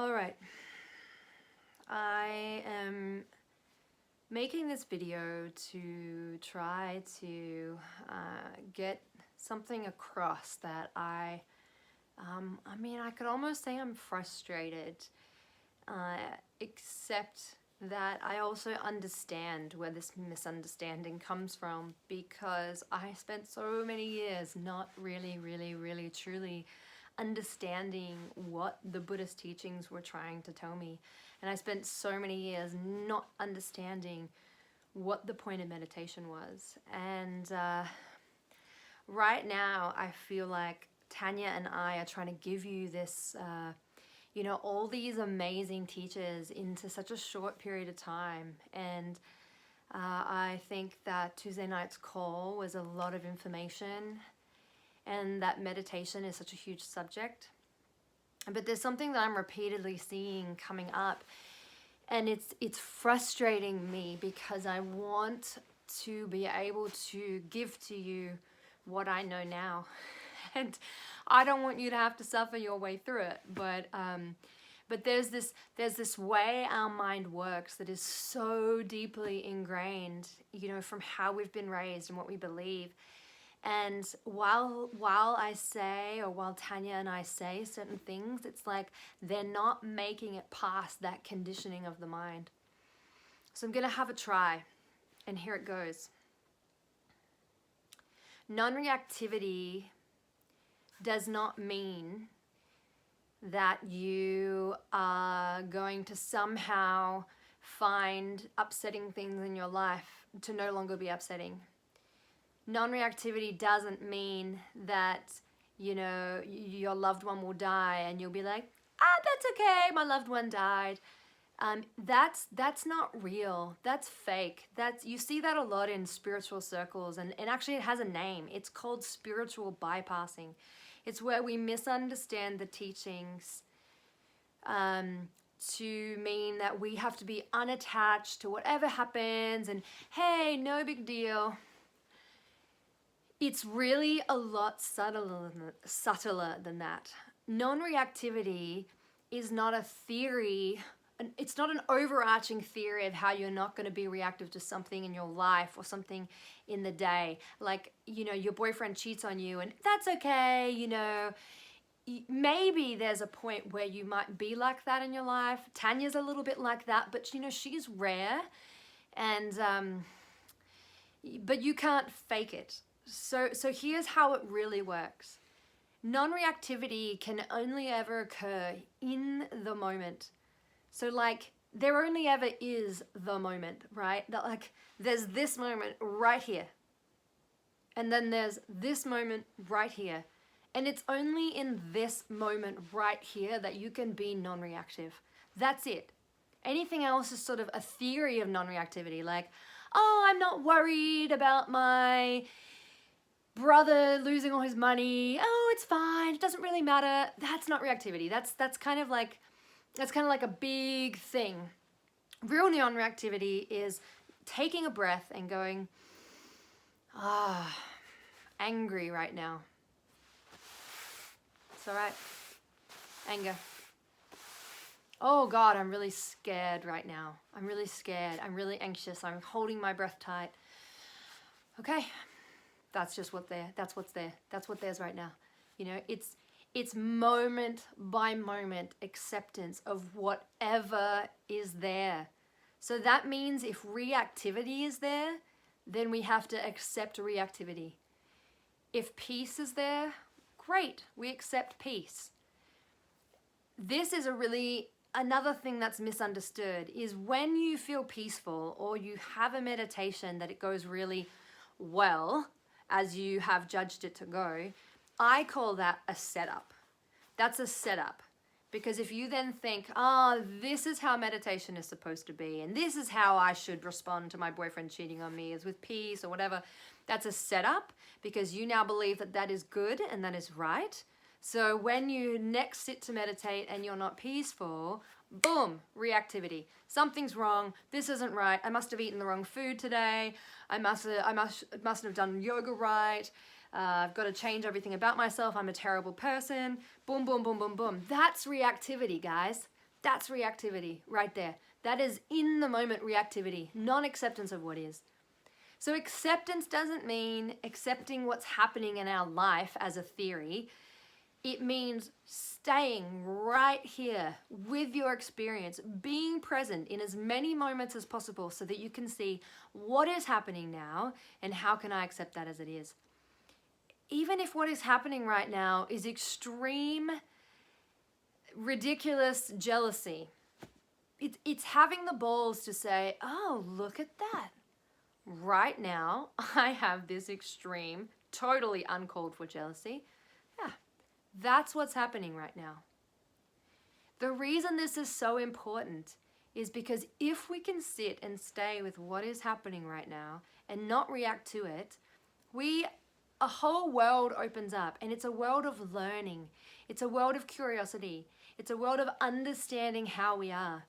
All right, I am making this video to try to get something across that I could almost say I'm frustrated, except that I also understand where this misunderstanding comes from, because I spent so many years not really, truly understanding what the Buddhist teachings were trying to tell me. And I spent so many years not understanding what the point of meditation was. And right now I feel like Tanya and I are trying to give you this, all these amazing teachers into such a short period of time. And I think that Tuesday night's call was a lot of information, and that meditation is such a huge subject. But there's something that I'm repeatedly seeing coming up, and it's frustrating me because I want to be able to give to you what I know now. And I don't want you to have to suffer your way through it, but there's this way our mind works that is so deeply ingrained, from how we've been raised and what we believe. And while I say, or while Tanya and I say certain things, it's like they're not making it past that conditioning of the mind. So I'm going to have a try, and here it goes. Non-reactivity does not mean that you are going to somehow find upsetting things in your life to no longer be upsetting. Non-reactivity doesn't mean that, your loved one will die and you'll be like, that's okay, my loved one died. That's not real. That's fake. You see that a lot in spiritual circles, and actually it has a name. It's called spiritual bypassing. It's where we misunderstand the teachings to mean that we have to be unattached to whatever happens and, hey, no big deal. It's really a lot subtler than that. Non-reactivity is not a theory. It's not an overarching theory of how you're not going to be reactive to something in your life or something in the day. Like, your boyfriend cheats on you and that's okay, Maybe there's a point where you might be like that in your life. Tanya's a little bit like that, but she's rare, and but you can't fake it. So here's how it really works. Non-reactivity can only ever occur in the moment. So there only ever is the moment, right? That there's this moment right here. And then there's this moment right here. And it's only in this moment right here that you can be non-reactive. That's it. Anything else is sort of a theory of non-reactivity. Like, I'm not worried about my brother losing all his money. It's fine. It doesn't really matter. That's not reactivity. That's kind of like a big thing. Real non-reactivity is taking a breath and going, angry right now. It's all right. Anger. Oh God, I'm really scared right now. I'm really scared. I'm really anxious. I'm holding my breath tight. Okay. That's just what's there. That's what's there. That's what there's right now. It's moment by moment acceptance of whatever is there. So that means if reactivity is there, then we have to accept reactivity. If peace is there, great, we accept peace. This is another thing that's misunderstood is when you feel peaceful or you have a meditation that it goes really well, as you have judged it to go, I call that a setup. That's a setup. Because if you then think, this is how meditation is supposed to be, and this is how I should respond to my boyfriend cheating on me, is with peace or whatever, that's a setup, because you now believe that that is good and that is right. So when you next sit to meditate and you're not peaceful, boom, reactivity. Something's wrong. This isn't right. I must have eaten the wrong food today. I mustn't have done yoga right. I've got to change everything about myself. I'm a terrible person. Boom, boom, boom, boom, boom. That's reactivity, guys. That's reactivity right there. That is in the moment reactivity, non-acceptance of what is. So acceptance doesn't mean accepting what's happening in our life as a theory. It means staying right here with your experience, being present in as many moments as possible so that you can see what is happening now and how can I accept that as it is. Even if what is happening right now is extreme, ridiculous jealousy, it's having the balls to say, oh, look at that. Right now, I have this extreme, totally uncalled for jealousy. Yeah, that's what's happening right now. The reason this is so important is because if we can sit and stay with what is happening right now and not react to it, a whole world opens up, and it's a world of learning. It's a world of curiosity. It's a world of understanding how we are.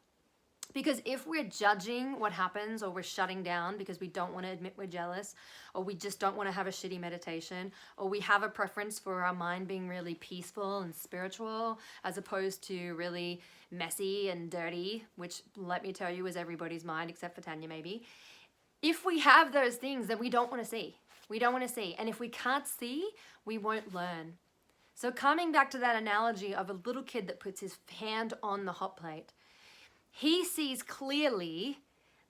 Because if we're judging what happens, or we're shutting down because we don't want to admit we're jealous, or we just don't want to have a shitty meditation, or we have a preference for our mind being really peaceful and spiritual as opposed to really messy and dirty, which, let me tell you, is everybody's mind except for Tanya maybe. If we have those things, then we don't want to see. We don't want to see. And if we can't see, we won't learn. So coming back to that analogy of a little kid that puts his hand on the hot plate, he sees clearly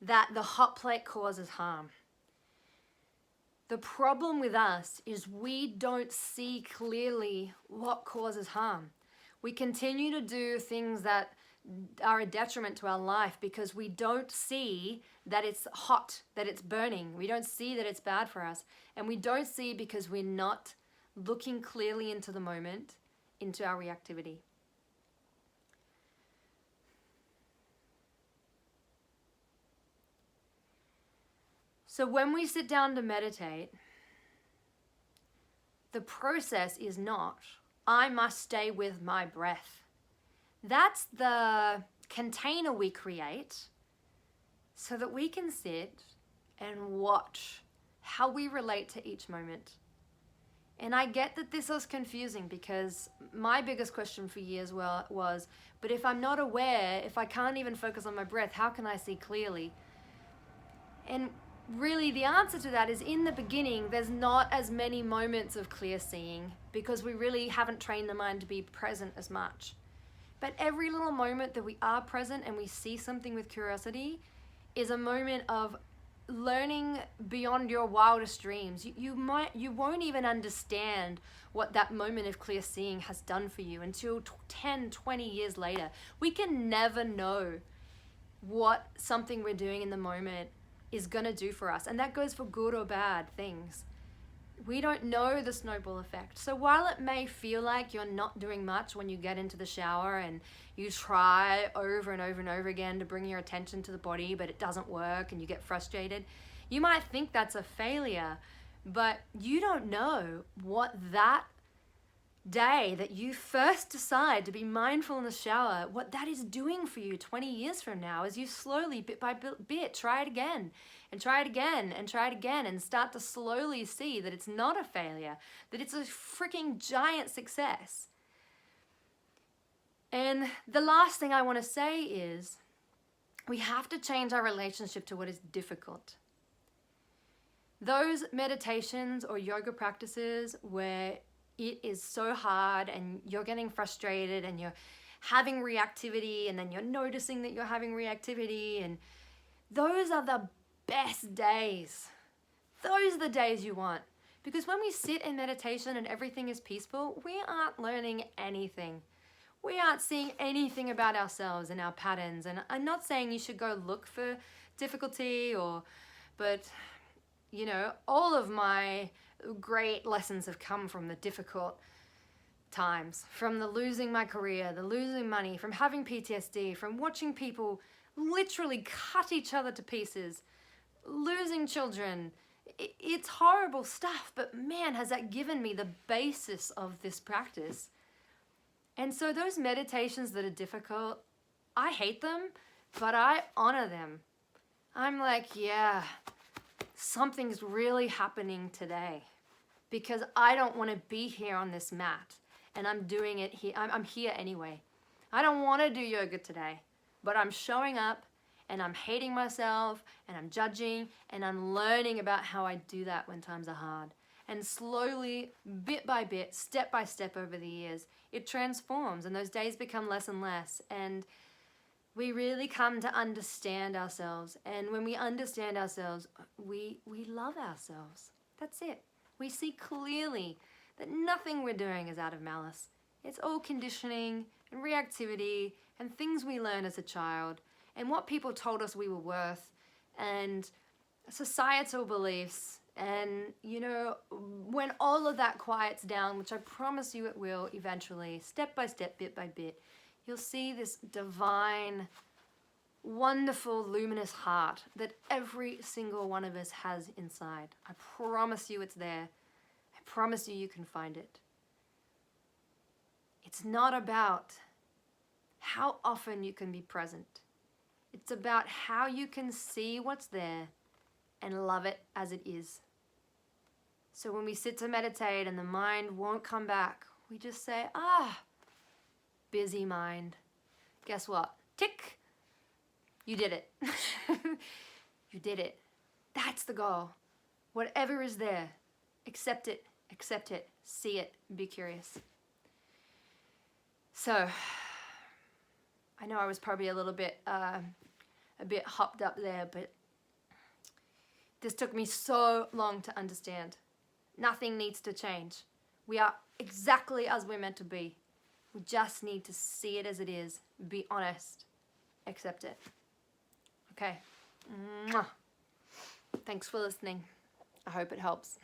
that the hot plate causes harm. The problem with us is we don't see clearly what causes harm. We continue to do things that are a detriment to our life because we don't see that it's hot, that it's burning. We don't see that it's bad for us. And we don't see because we're not looking clearly into the moment, into our reactivity. So when we sit down to meditate, the process is not, I must stay with my breath. That's the container we create so that we can sit and watch how we relate to each moment. And I get that this is confusing because my biggest question for years was, but if I'm not aware, if I can't even focus on my breath, how can I see clearly? And really the answer to that is, in the beginning, there's not as many moments of clear seeing because we really haven't trained the mind to be present as much. But every little moment that we are present and we see something with curiosity is a moment of learning beyond your wildest dreams. You won't even understand what that moment of clear seeing has done for you until 10, 20 years later. We can never know what something we're doing in the moment is going to do for us. And that goes for good or bad things. We don't know the snowball effect. So while it may feel like you're not doing much when you get into the shower and you try over and over and over again to bring your attention to the body, but it doesn't work and you get frustrated, you might think that's a failure, but you don't know what that day that you first decide to be mindful in the shower, what that is doing for you 20 years from now as you slowly, bit by bit, try it again and try it again and try it again and start to slowly see that it's not a failure, that it's a freaking giant success. And the last thing I want to say is we have to change our relationship to what is difficult. Those meditations or yoga practices where it is so hard and you're getting frustrated and you're having reactivity and then you're noticing that you're having reactivity, and those are the best days. Those are the days you want. Because when we sit in meditation and everything is peaceful, we aren't learning anything. We aren't seeing anything about ourselves and our patterns. And I'm not saying you should go look for difficulty but you know, all of my great lessons have come from the difficult times, from the losing my career, the losing money, from having PTSD, from watching people literally cut each other to pieces, losing children. It's horrible stuff, but man, has that given me the basis of this practice. And so those meditations that are difficult, I hate them, but I honor them. I'm like, yeah, something's really happening today because I don't want to be here on this mat and I'm doing it here. I'm here anyway. I don't want to do yoga today, but I'm showing up and I'm hating myself and I'm judging and I'm learning about how I do that when times are hard. And slowly, bit by bit, step by step over the years, it transforms and those days become less and less. And we really come to understand ourselves. And when we understand ourselves, we love ourselves. That's it. We see clearly that nothing we're doing is out of malice. It's all conditioning and reactivity and things we learn as a child and what people told us we were worth and societal beliefs. And, you know, when all of that quiets down, which I promise you it will eventually, step by step, bit by bit, you'll see this divine, wonderful, luminous heart that every single one of us has inside. I promise you it's there. I promise you can find it. It's not about how often you can be present. It's about how you can see what's there and love it as it is. So when we sit to meditate and the mind won't come back, we just say, busy mind. Guess what? Tick. You did it. You did it. That's the goal. Whatever is there, accept it, see it, be curious. So, I know I was probably a bit hopped up there, but this took me so long to understand. Nothing needs to change. We are exactly as we're meant to be. We just need to see it as it is, be honest, accept it. Okay. Mwah. Thanks for listening. I hope it helps.